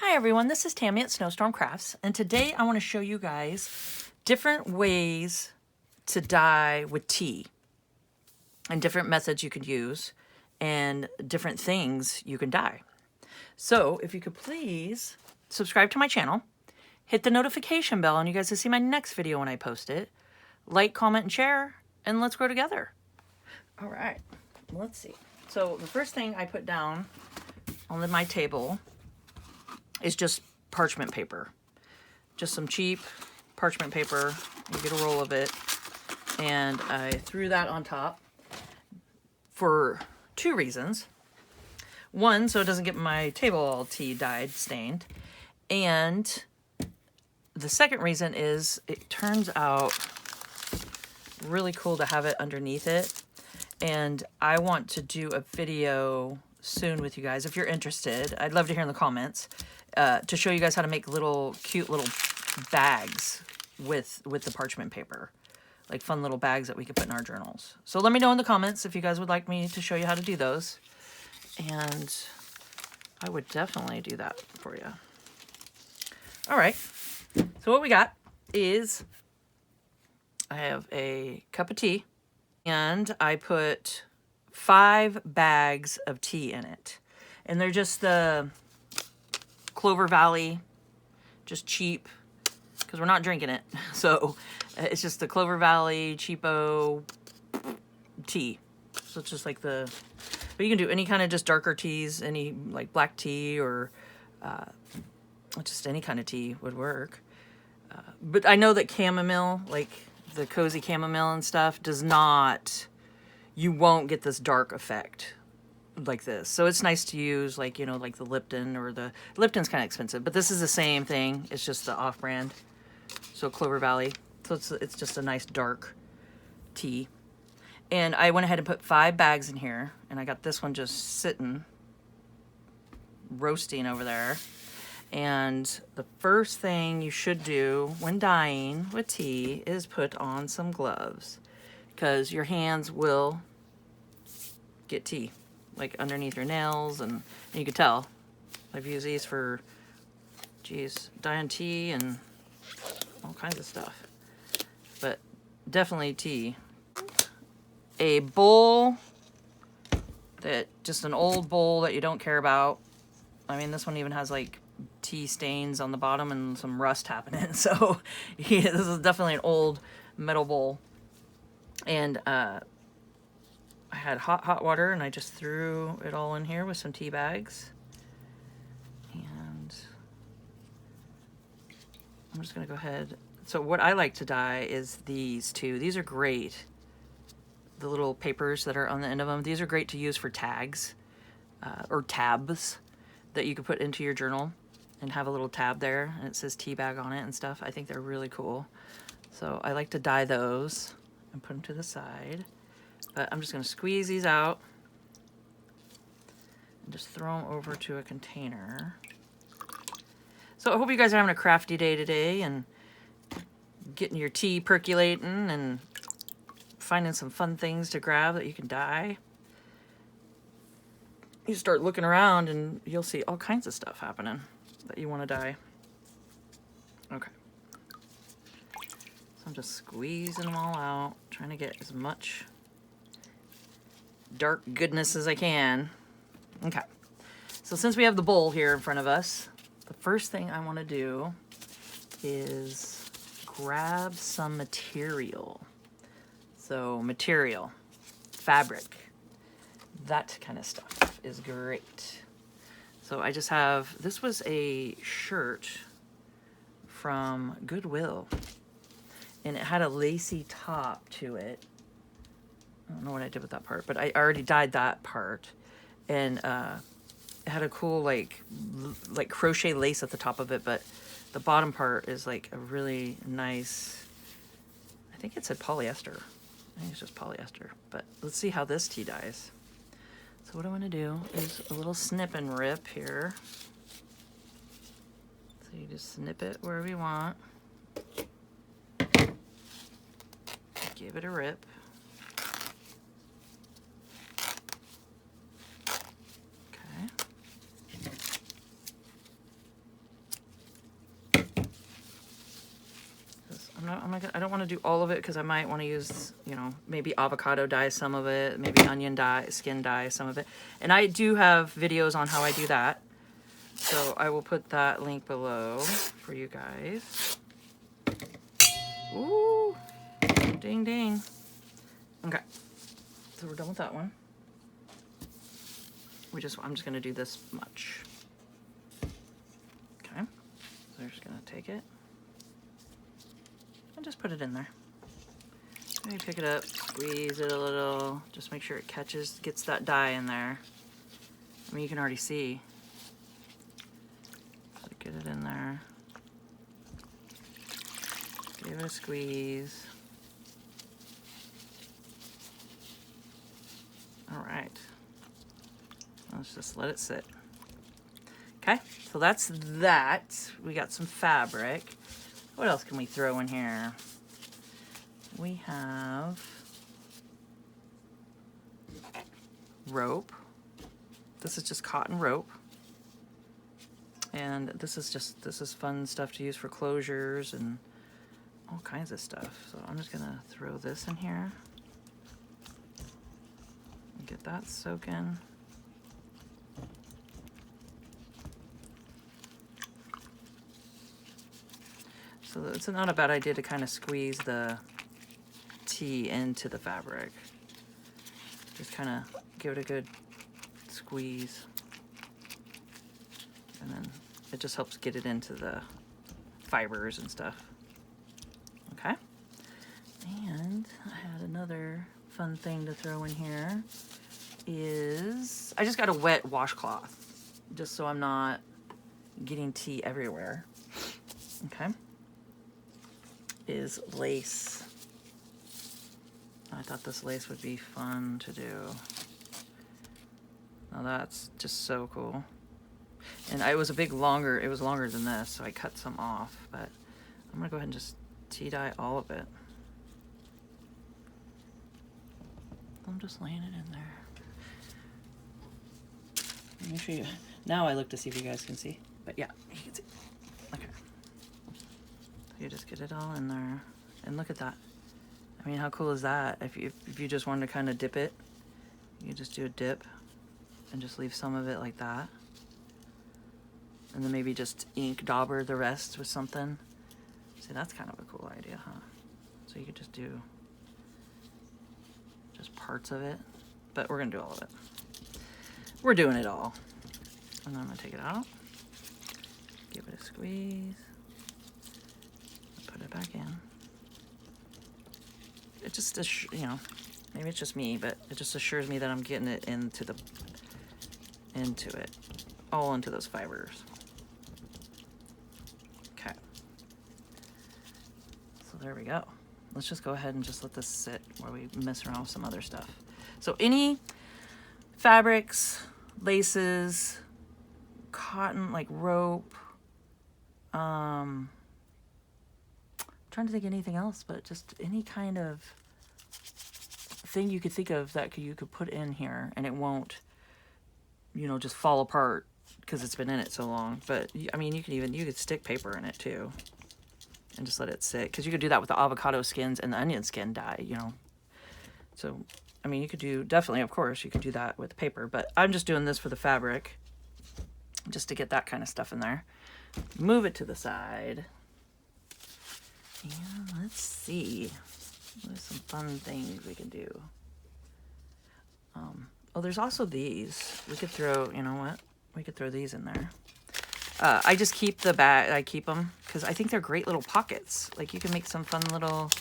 Hi everyone, this is Tammy at Snowstorm Crafts, and today I want to show you guys different ways to dye with tea and different methods you could use and different things you can dye. So if you could please subscribe to my channel, hit the notification bell, and you guys will see my next video when I post it. Like, comment, and share, and let's grow together. All right, let's see. So the first thing I put down on my table is just parchment paper. Just some cheap parchment paper. You get a roll of it. And I threw that on top for two reasons. One, so it doesn't get my table all tea dyed, stained. And the second reason is it turns out really cool to have it underneath it. And I want to do a video soon with you guys if you're interested. I'd love to hear in the comments to show you guys how to make cute little bags with the parchment paper, like fun little bags that we could put in our journals. So let me know in the comments if you guys would like me to show you how to do those, and I would definitely do that for you. All right, so what we got is I have a cup of tea, and I put 5 bags of tea in it. And they're just the Clover Valley, just cheap, because we're not drinking it. So it's just the Clover Valley cheapo tea. So it's just like but you can do any kind of just darker teas, any like black tea or just any kind of tea would work. But I know that chamomile, like the cozy chamomile and stuff, you won't get this dark effect like this. So it's nice to use like, like the Lipton, or the Lipton's kind of expensive, but this is the same thing. It's just the off-brand. So Clover Valley. So it's just a nice dark tea. And I went ahead and put 5 bags in here, and I got this one just sitting, roasting over there. And the first thing you should do when dyeing with tea is put on some gloves, because your hands will get tea, like underneath your nails, and you can tell. I've used these for, dyeing tea and all kinds of stuff. But definitely tea. A bowl, just an old bowl that you don't care about. I mean, this one even has like tea stains on the bottom and some rust happening. So yeah, this is definitely an old metal bowl. And I had hot water, and I just threw it all in here with some tea bags. And I'm just going to go ahead. So what I like to dye is these two. These are great. The little papers that are on the end of them. These are great to use for tags or tabs that you could put into your journal and have a little tab there, and it says tea bag on it and stuff. I think they're really cool. So I like to dye those and put them to the side. But I'm just going to squeeze these out and just throw them over to a container. So I hope you guys are having a crafty day today and getting your tea percolating and finding some fun things to grab that you can dye. You start looking around and you'll see all kinds of stuff happening that you want to dye. Okay. So I'm just squeezing them all out, trying to get as much dark goodness as I can. Okay. So since we have the bowl here in front of us, the first thing I want to do is grab some material. So material, fabric, that kind of stuff is great. So I just have, this was a shirt from Goodwill, and it had a lacy top to it. I don't know what I did with that part, but I already dyed that part, and it had a cool like crochet lace at the top of it, but the bottom part is like a really nice, I think it said polyester. I think it's just polyester, but let's see how this tea dyes. So what I want to do is a little snip and rip here. So you just snip it wherever you want. Give it a rip. Okay. I don't want to do all of it because I might want to use, you know, maybe avocado dye some of it, maybe onion dye, skin dye some of it. And I do have videos on how I do that. So I will put that link below for you guys. Ooh, ding ding. Okay, so we're done with that one. I'm just gonna do this much. Okay, so we're just gonna take it and just put it in there. Maybe pick it up, squeeze it a little, just make sure it catches, gets that dye in there. I mean, you can already see. So get it in there. Give it a squeeze. All right. Let's just let it sit. Okay, so that's that. We got some fabric. What else can we throw in here? We have rope. This is just cotton rope. And this is fun stuff to use for closures and all kinds of stuff. So I'm just gonna throw this in here. And get that soaking. So it's not a bad idea to kind of squeeze the tea into the fabric. Just kind of give it a good squeeze. And then it just helps get it into the fibers and stuff. Okay. And I had another fun thing to throw in here is I just got a wet washcloth just so I'm not getting tea everywhere. Okay. Is lace. I thought this lace would be fun to do. Now that's just so cool. And it was longer than this, so I cut some off, but I'm gonna go ahead and just tea dye all of it. I'm just laying it in there. Let me show you. Now I look to see if you guys can see, but yeah, you can see. Okay. You just get it all in there, and look at that. I mean, how cool is that? If you just wanted to kind of dip it, you just do a dip and just leave some of it like that, and then maybe just ink dauber the rest with something. See, that's kind of a cool idea, huh? So you could just do just parts of it, but we're gonna do all of it. We're doing it all. And then I'm gonna take it out, give it a squeeze. Put it back in. It just, you know, maybe it's just me, but it just assures me that I'm getting it into it, all into those fibers. Okay. So there we go. Let's just go ahead and just let this sit while we mess around with some other stuff. So any fabrics, laces, cotton, like rope, trying to think of anything else, but just any kind of thing you could think of that you could put in here and it won't, you know, just fall apart because it's been in it so long. But I mean, you could stick paper in it too and just let it sit, because you could do that with the avocado skins and the onion skin dye, you know. So I mean, you could do, definitely, of course you could do that with paper, but I'm just doing this for the fabric just to get that kind of stuff in there. Move it to the side. And let's see, what are some fun things we can do? Oh, there's also these. We could throw, you know what? We could throw these in there. I just keep the bag, I keep them because I think they're great little pockets. Like you can make some fun little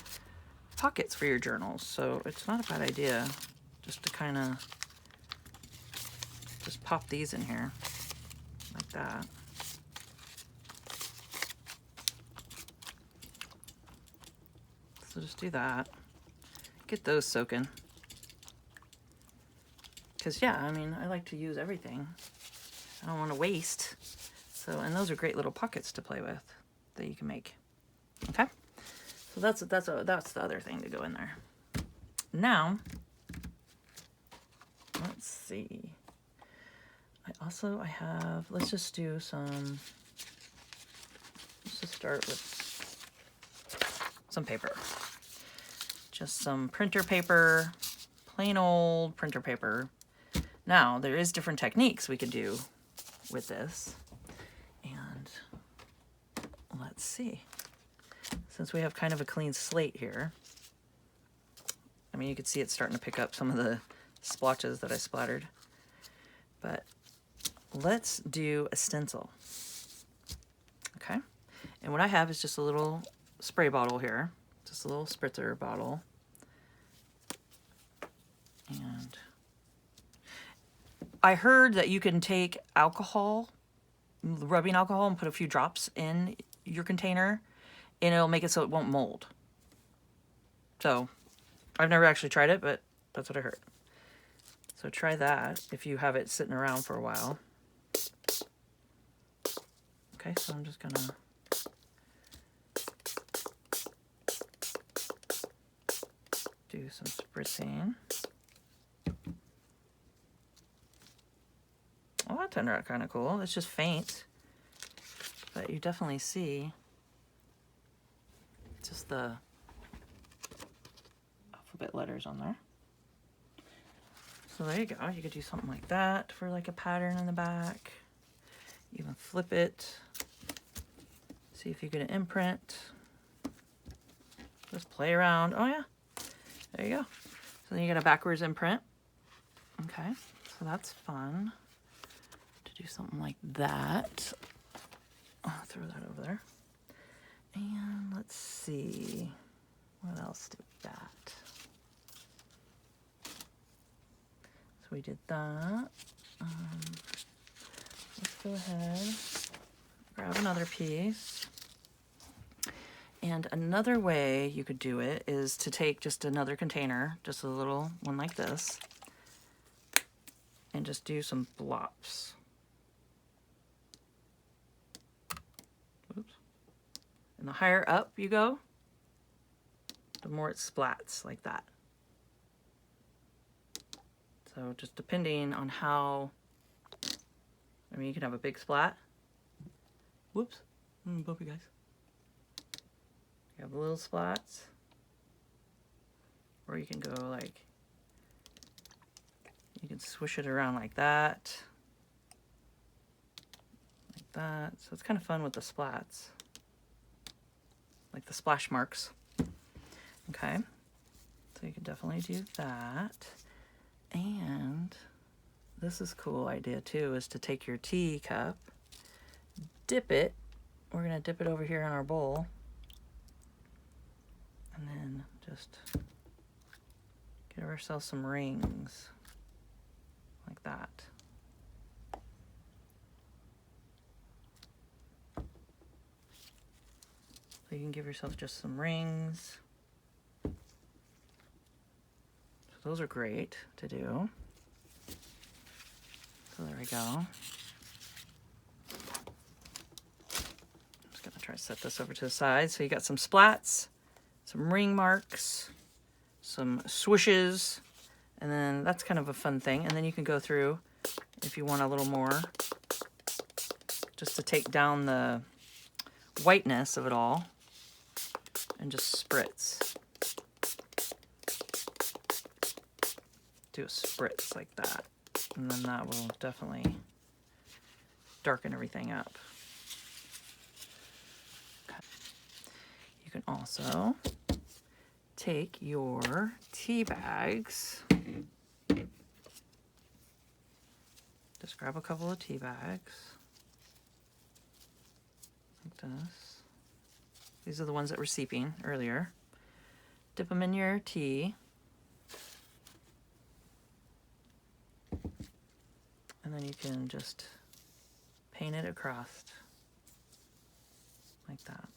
pockets for your journals. So it's not a bad idea just to kind of just pop these in here like that. So just do that. Get those soaking. Because yeah, I mean, I like to use everything. I don't want to waste. So, and those are great little pockets to play with that you can make. Okay? So that's the other thing to go in there. Now, let's see. I have, let's just start with some paper. Just some printer paper, plain old printer paper. Now, there is different techniques we could do with this. And let's see. Since we have kind of a clean slate here, I mean, you can see it's starting to pick up some of the splotches that I splattered. But let's do a stencil. Okay. And what I have is just a little spray bottle here. Just a little spritzer bottle. And I heard that you can take alcohol, rubbing alcohol, and put a few drops in your container, and it'll make it so it won't mold. So I've never actually tried it, but that's what I heard. So try that if you have it sitting around for a while. Okay, so I'm just gonna do some spritzing. Oh, that turned out kind of cool. It's just faint, but you definitely see just the alphabet letters on there. So there you go. You could do something like that for like a pattern in the back. Even flip it. See if you get an imprint. Just play around. Oh yeah, there you go. So then you get a backwards imprint. Okay, so that's fun to do something like that. I'll throw that over there. And let's see, what else did that? So we did that. Let's go ahead, grab another piece. And another way you could do it is to take just another container, just a little one like this, and just do some blops. Oops. And the higher up you go, the more it splats like that. So just depending on how, I mean, you can have a big splat. Whoops, bump you guys. You have little splats, or you can go like, you can swish it around like that, like that. So it's kind of fun with the splats, like the splash marks. Okay, so you can definitely do that. And this is a cool idea too, is to take your teacup, dip it. We're gonna dip it over here in our bowl. And then just give ourselves some rings like that. So you can give yourself just some rings. So those are great to do. So there we go. I'm just gonna try to set this over to the side. So you got some splats, some ring marks, some swishes, and then that's kind of a fun thing. And then you can go through, if you want a little more, just to take down the whiteness of it all, and just spritz. Do a spritz like that, and then that will definitely darken everything up. Okay. You can also take your tea bags. Just grab a couple of tea bags like this. These are the ones that were seeping earlier. Dip them in your tea. And then you can just paint it across like that.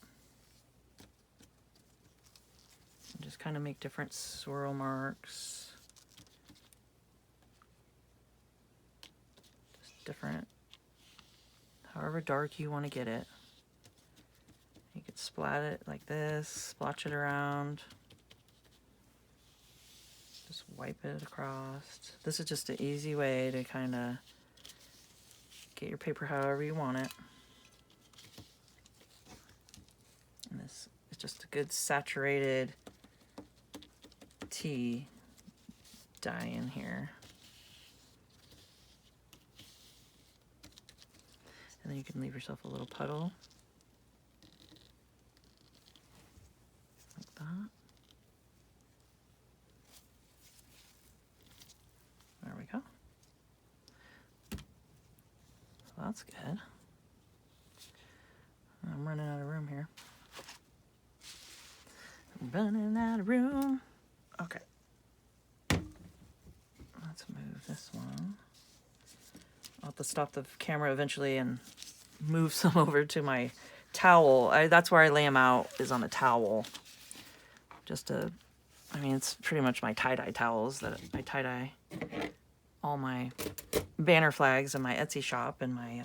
And just kind of make different swirl marks. Just different, however dark you want to get it. You could splat it like this, splotch it around. Just wipe it across. This is just an easy way to kind of get your paper however you want it. And this is just a good saturated tea dye in here. And then you can leave yourself a little puddle. Like that. There we go. So that's good. I'm running out of room here. I'm running out of room. Okay. Let's move this one. I'll have to stop the camera eventually and move some over to my towel. That's where I lay them out, is on a towel. Just to, I mean, it's pretty much my tie-dye towels that I tie-dye all my banner flags in my Etsy shop and my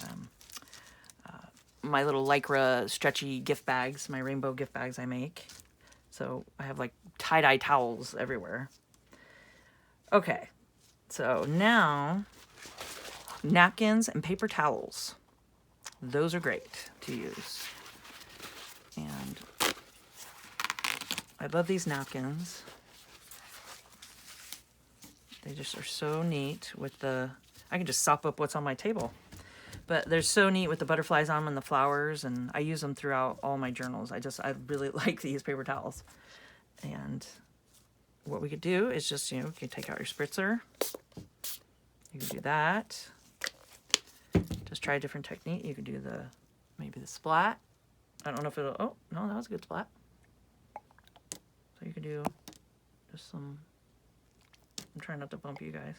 my little Lycra stretchy gift bags, my rainbow gift bags I make. So I have like tie-dye towels everywhere. Okay, so now napkins and paper towels. Those are great to use. And I love these napkins. They just are so neat with the, I can just sop up what's on my table. But they're so neat with the butterflies on them and the flowers, and I use them throughout all my journals. I really like these paper towels. And what we could do is just, you can take out your spritzer. You can do that. Just try a different technique. You could do maybe the splat. I don't know if it'll, oh, no, that was a good splat. So you could do just some, I'm trying not to bump you guys.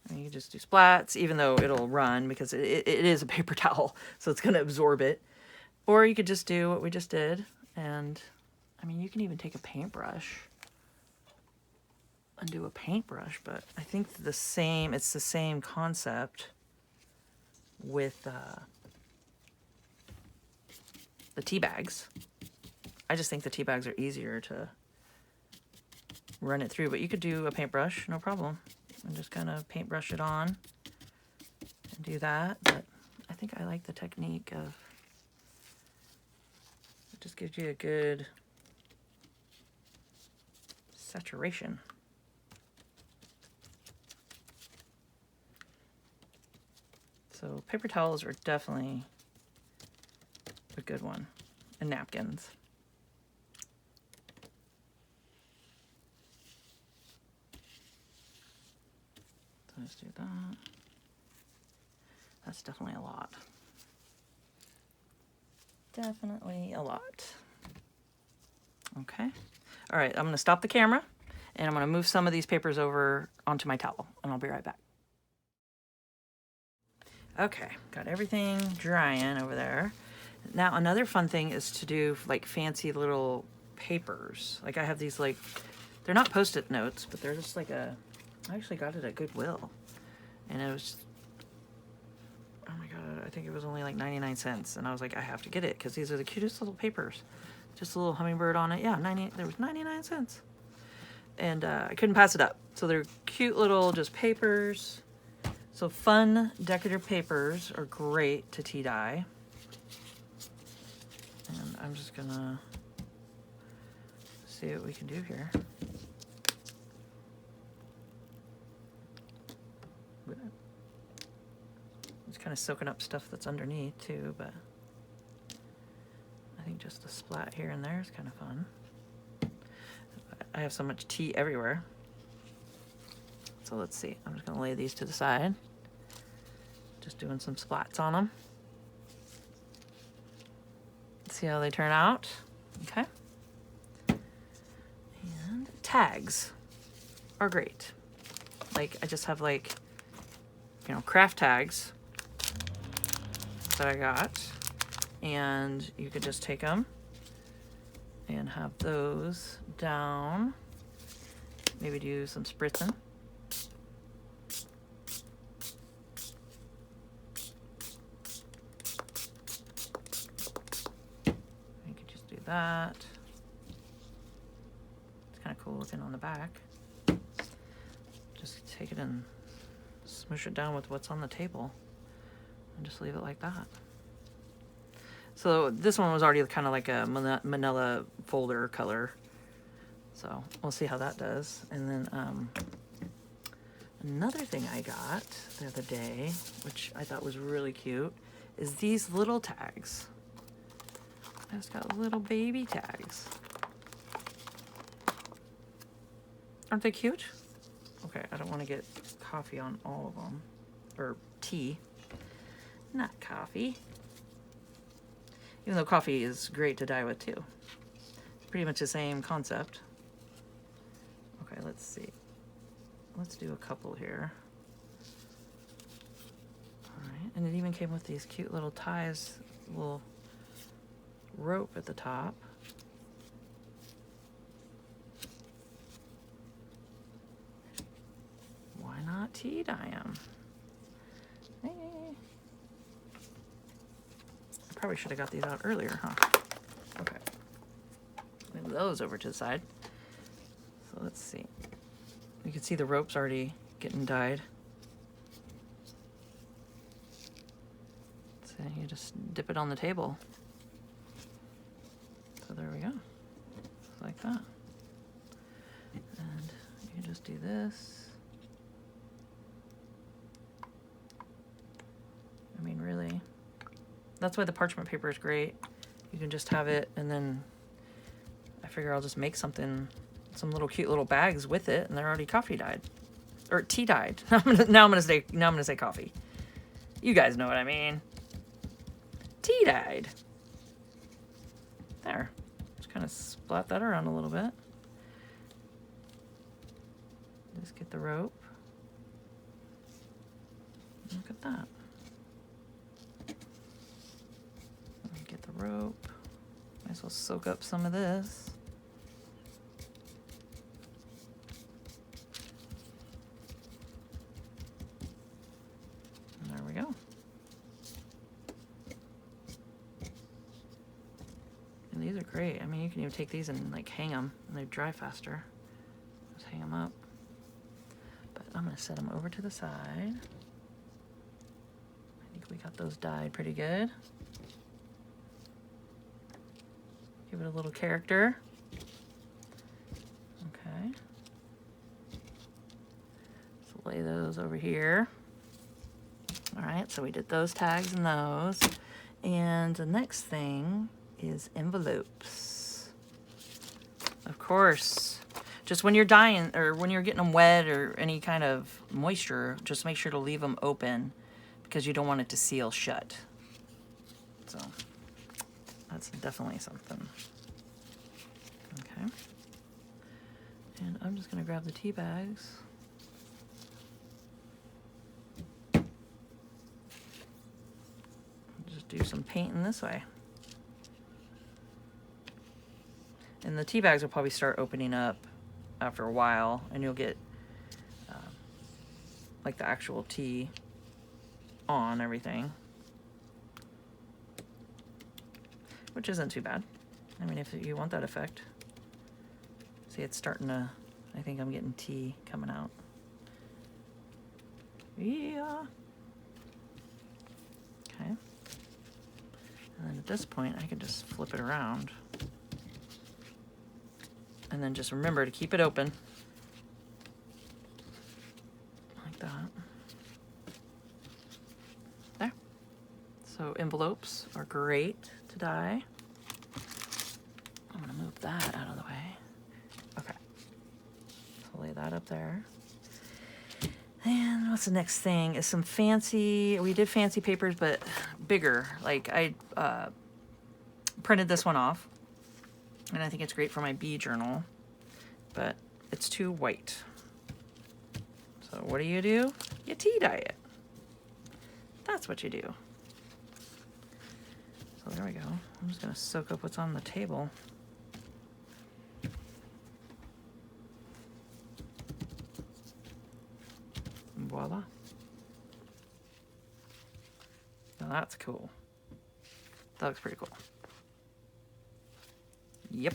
And you can just do splats, even though it'll run because it is a paper towel, so it's going to absorb it. Or you could just do what we just did. And, I mean, you can even take a paintbrush and do a paintbrush, but I think it's the same concept with the tea bags. I just think the tea bags are easier to run it through, but you could do a paintbrush, no problem. And just kind of paintbrush it on and do that. But I think I like the technique of, it just gives you a good saturation. So paper towels are definitely a good one, and napkins. So let's do that. That's definitely a lot. Definitely a lot. Okay. All right, I'm going to stop the camera, and I'm going to move some of these papers over onto my towel, and I'll be right back. Okay, got everything drying over there. Now, another fun thing is to do like fancy little papers. Like I have these like, they're not Post-it notes, but they're just like I actually got it at Goodwill. And it was, oh my God, I think it was only like 99 cents. And I was like, I have to get it because these are the cutest little papers. Just a little hummingbird on it. Yeah, there was 99 cents. And I couldn't pass it up. So they're cute little just papers. So fun decorative papers are great to tea dye. And I'm just gonna see what we can do here. It's kind of soaking up stuff that's underneath too, but I think just a splat here and there is kind of fun. I have so much tea everywhere. So let's see, I'm just gonna lay these to the side. Just doing some splats on them. See how they turn out. Okay. And tags are great. Like I just have like, craft tags that I got, and you could just take them and have those down. Maybe do some spritzing. That. It's kind of cool looking on the back. Just take it and smoosh it down with what's on the table and just leave it like that. So this one was already kind of like a manila folder color. So we'll see how that does. And then another thing I got the other day, which I thought was really cute, is these little tags. I just got little baby tags. Aren't they cute? Okay, I don't want to get coffee on all of them. Or tea. Not coffee. Even though coffee is great to dye with too. Pretty much the same concept. Okay, let's see. Let's do a couple here. Alright, and it even came with these cute little ties, little rope at the top. Why not tea dye them? Hey. I probably should have got these out earlier, huh? Okay. Move those over to the side. So let's see. You can see the ropes already getting dyed. So you just dip it on the table. So there we go. Like that. And you can just do this. I mean, really. That's why the parchment paper is great. You can just have it, and then I figure I'll just make something, some little cute little bags with it, and they're already coffee dyed. Or tea dyed. Now I'm gonna say coffee. You guys know what I mean. Tea dyed. There. Just kind of splat that around a little bit. Just get the rope. Look at that. Get the rope. Might as well soak up some of this. And there we go. And these are great. I mean, you can even take these and like hang them, and they dry faster. Just hang them up. But I'm gonna set them over to the side. I think we got those dyed pretty good. Give it a little character. Okay. So lay those over here. All right, so we did those tags and those. And the next thing is envelopes. Of course. Just when you're dyeing, or when you're getting them wet or any kind of moisture, just make sure to leave them open because you don't want it to seal shut. So that's definitely something. Okay. And I'm just going to grab the tea bags. Just do some painting this way. And the tea bags will probably start opening up after a while, and you'll get like the actual tea on everything. Which isn't too bad. I mean, if you want that effect. See, it's starting to, I think I'm getting tea coming out. Yeah. Okay. And then at this point, I can just flip it around. And then just remember to keep it open. Like that. There. So envelopes are great to dye. I'm gonna move that out of the way. Okay. So lay that up there. And what's the next thing? Is some fancy, we did fancy papers, but bigger. Like I printed this one off. And I think it's great for my bee journal, but it's too white. So what do? You tea dye it. That's what you do. So there we go. I'm just gonna soak up what's on the table. And voila. Now that's cool. That looks pretty cool. Yep.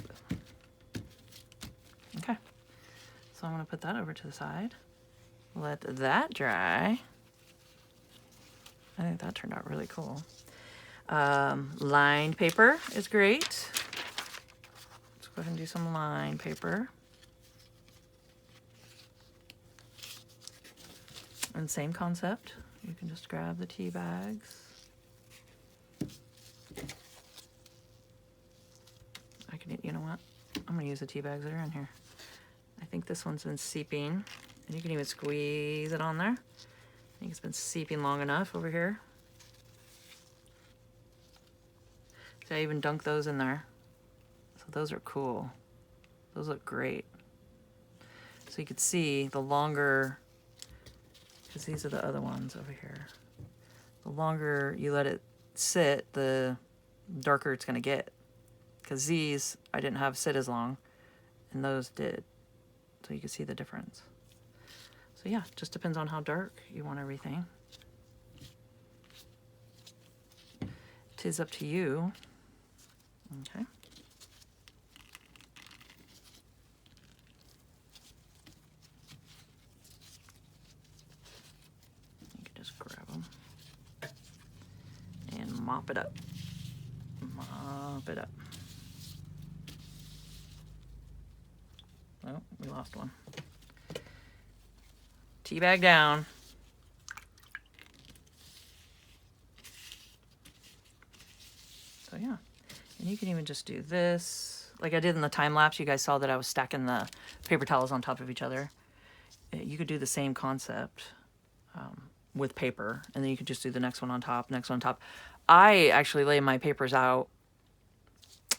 Okay. So I'm going to put that over to the side. Let that dry. I think that turned out really cool. Lined paper is great. Let's go ahead and do some lined paper. And same concept. You can just grab the tea bags. You know what? I'm gonna use the tea bags that are in here. I think this one's been seeping. And you can even squeeze it on there. I think it's been seeping long enough over here. So I even dunk those in there. So those are cool. Those look great. So you could see the longer, because these are the other ones over here. The longer you let it sit, the darker it's gonna get. Because these I didn't have sit as long, and those did. So you can see the difference. So yeah, just depends on how dark you want everything. Tis up to you. Okay. You can just grab them and mop it up. Mop it up. Oh, we lost one. Tea bag down. So yeah, and you can even just do this. Like I did in the time lapse, you guys saw that I was stacking the paper towels on top of each other. You could do the same concept with paper, and then you could just do the next one on top, next one on top. I actually lay my papers out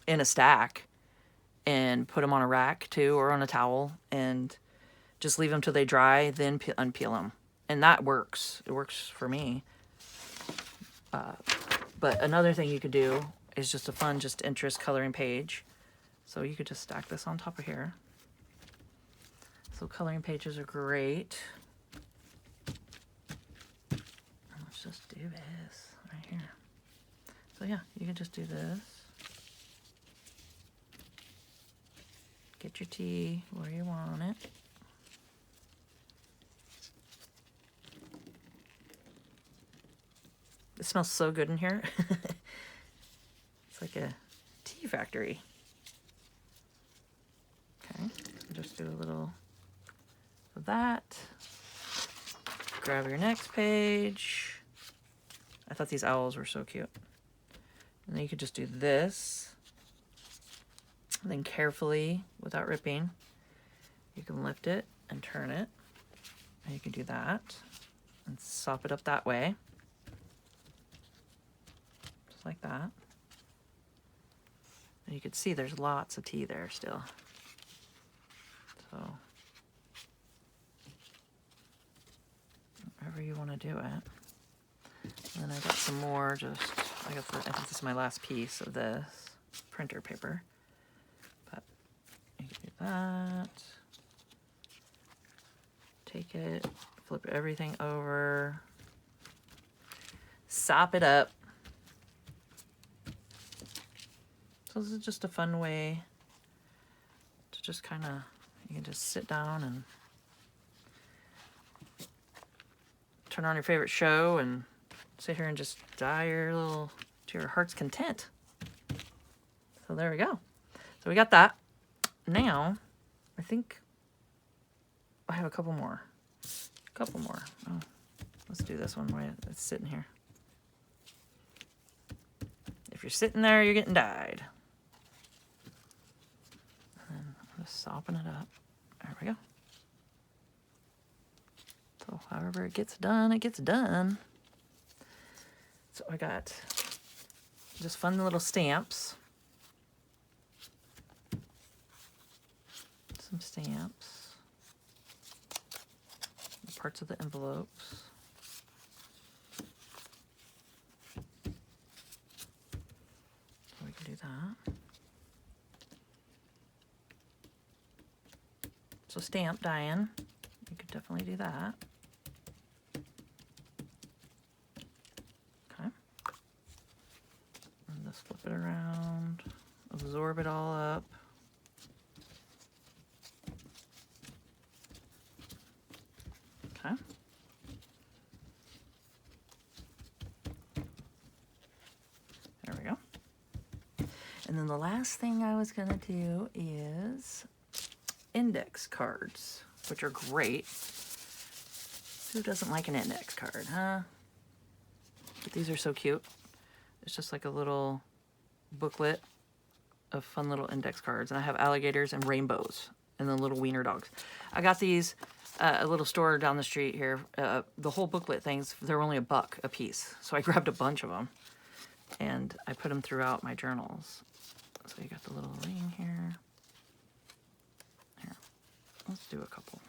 in a stack and put them on a rack too, or on a towel, and just leave them till they dry, then unpeel them. And that works. It works for me. But another thing you could do is just a fun, just interest coloring page. So you could just stack this on top of here. So coloring pages are great. Let's just do this right here. So yeah, you can just do this. Get your tea where you want it. It smells so good in here. It's like a tea factory. Okay, just do a little of that. Grab your next page. I thought these owls were so cute. And then you could just do this. And then carefully, without ripping, you can lift it and turn it. And you can do that. And sop it up that way. Just like that. And you can see there's lots of tea there still. So, however you want to do it. And then I got some more, I think this is my last piece of this printer paper. But you can do that. Take it, flip everything over, sop it up. So this is just a fun way to just kind of, you can just sit down and turn on your favorite show and sit here and just dye your little, to your heart's content. So there we go. So we got that. Now, I think I have a couple more. Oh, let's do this one while it's sitting here. If you're sitting there, you're getting dyed. And I'm just sopping it up. There we go. So however it gets done, it gets done. So I got just fun little stamps. Some stamps. Parts of the envelopes. So we can do that. So stamp dyeing, you could definitely do that. Okay. And just flip it around, absorb it all up. Okay. And then the last thing I was gonna do is index cards, which are great. Who doesn't like an index card, huh? But these are so cute. It's just like a little booklet of fun little index cards. And I have alligators and rainbows and then little wiener dogs. I got these a little store down the street here. The whole booklet things, they're only $1 a piece. So I grabbed a bunch of them and I put them throughout my journals. So you got the little ring here. Here, let's do a couple.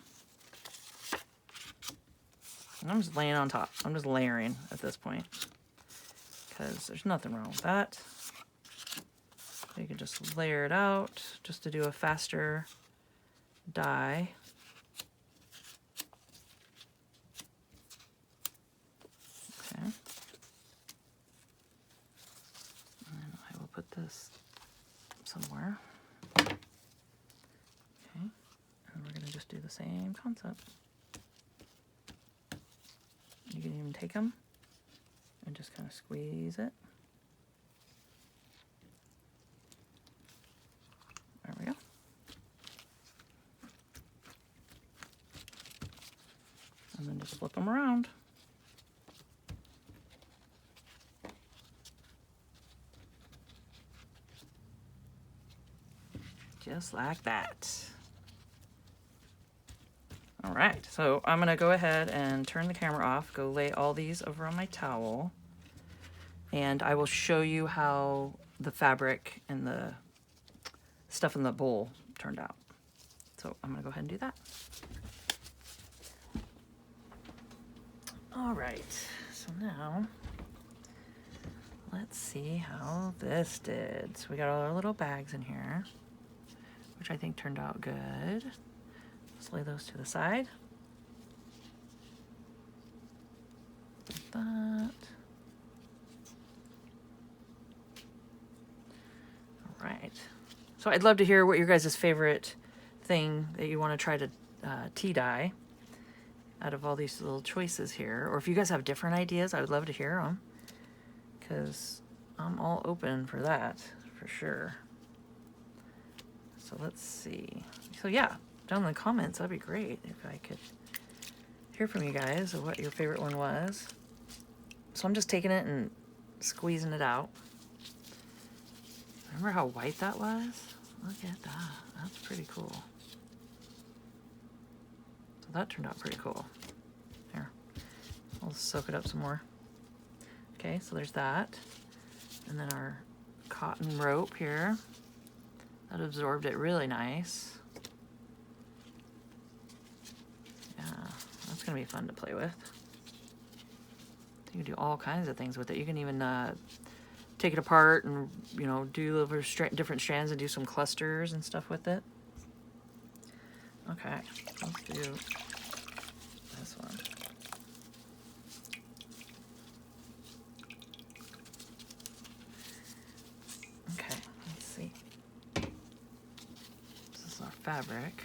And I'm just laying on top. I'm just layering at this point because there's nothing wrong with that. You can just layer it out just to do a faster dye. Okay. And I will put this somewhere. Okay. And we're going to just do the same concept. You can even take them and just kind of squeeze it. There we go. And then just flip them around. Just like that. All right, so I'm gonna go ahead and turn the camera off, go lay all these over on my towel, and I will show you how the fabric and the stuff in the bowl turned out. So I'm gonna go ahead and do that. All right, so now let's see how this did. So we got all our little bags in here, which I think turned out good. Let's lay those to the side. Like that. All right. So I'd love to hear what your guys' favorite thing that you want to try to tea dye out of all these little choices here. Or if you guys have different ideas, I would love to hear them. Because I'm all open for that, for sure. So let's see. So yeah, down in the comments, that'd be great if I could hear from you guys of what your favorite one was. So I'm just taking it and squeezing it out. Remember how white that was? Look at that. That's pretty cool. So that turned out pretty cool. Here, I'll soak it up some more. Okay, so there's that. And then our cotton rope here. That absorbed it really nice. Yeah, that's gonna be fun to play with. You can do all kinds of things with it. You can even take it apart and, you know, do different strands and do some clusters and stuff with it. Okay, let's do this one. Okay, let's see. This is our fabric.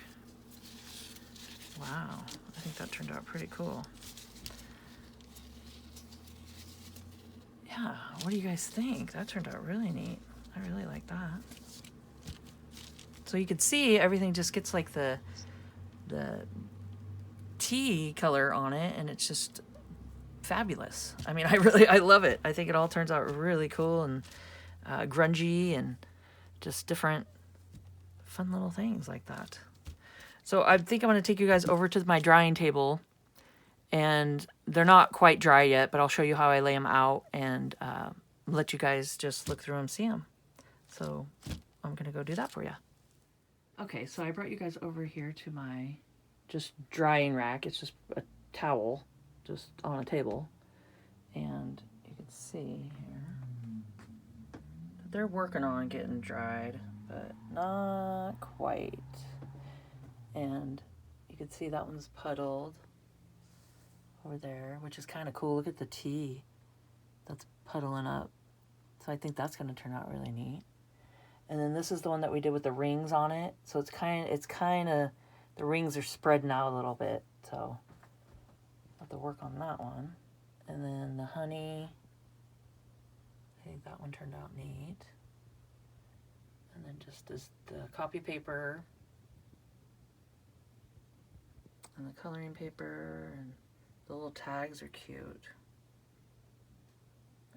Wow, I think that turned out pretty cool. Yeah, what do you guys think? That turned out really neat. I really like that. So you can see everything just gets like the tea color on it, and it's just fabulous. I mean, I love it. I think it all turns out really cool and grungy and just different fun little things like that. So I think I'm going to take you guys over to my drying table, and they're not quite dry yet, but I'll show you how I lay them out and let you guys just look through them, see them. So I'm going to go do that for you. Okay, so I brought you guys over here to my just drying rack. It's just a towel just on a table. And you can see here that they're working on getting dried, but not quite. And you can see that one's puddled over there, which is kind of cool. Look at the tea that's puddling up. So I think that's going to turn out really neat. And then this is the one that we did with the rings on it. So it's kind of the rings are spreading out a little bit. So I'll have to work on that one. And then the honey, I think that one turned out neat. then just this, the copy paper and the coloring paper, and the little tags are cute.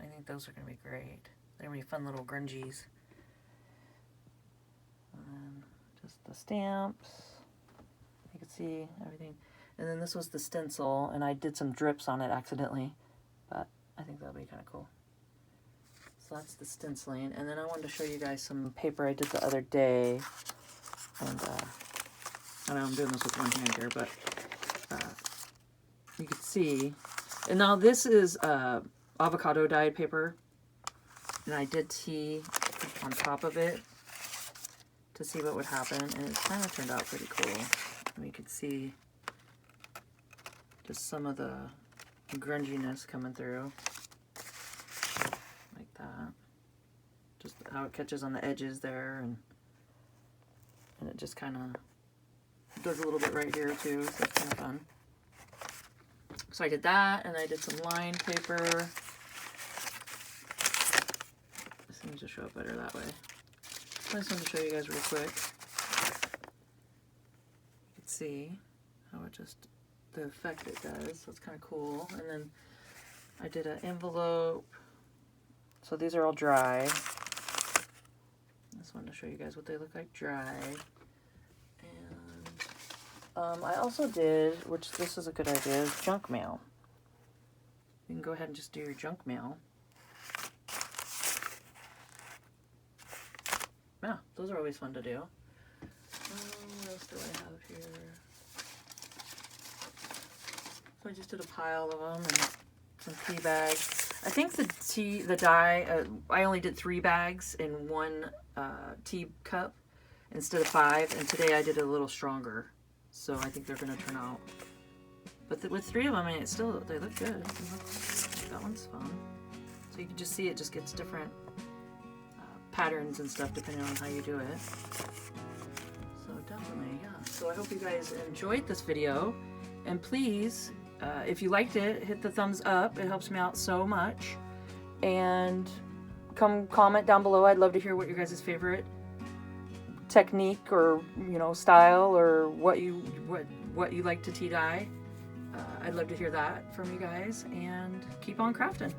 I think those are going to be great. They're going to be fun little grungies. And then just the stamps. You can see everything. And then this was the stencil, and I did some drips on it accidentally, but I think that'll be kind of cool. So that's the stenciling. And then I wanted to show you guys some paper I did the other day. And I know I'm doing this with one hand here, but you can see. And now this is avocado dyed paper, and I did tea on top of it to see what would happen, and it kind of turned out pretty cool. And you can see just some of the grunginess coming through, like that. Just how it catches on the edges there, and it just kind of does a little bit right here too, so it's kind of fun. So I did that, and I did some lined paper. This seems to show up better that way. I just wanted to show you guys real quick. You can see how it just, the effect it does, so it's kind of cool. And then I did an envelope. So these are all dry. Just wanted to show you guys what they look like dry. I also did, which this is a good idea, is junk mail. You can go ahead and just do your junk mail. Yeah, those are always fun to do. What else do I have here? So I just did a pile of them and some tea bags. I think the dye, I only did 3 bags in one tea cup instead of 5, and today I did a little stronger. So I think they're going to turn out. But with 3 of them, I mean, they look good. That one's fun. So you can just see it just gets different patterns and stuff depending on how you do it. So definitely, yeah. So I hope you guys enjoyed this video. And please, if you liked it, hit the thumbs up. It helps me out so much. And come comment down below. I'd love to hear what your guys' favorite technique or style or what you like to tea dye. I'd love to hear that from you guys, and keep on crafting.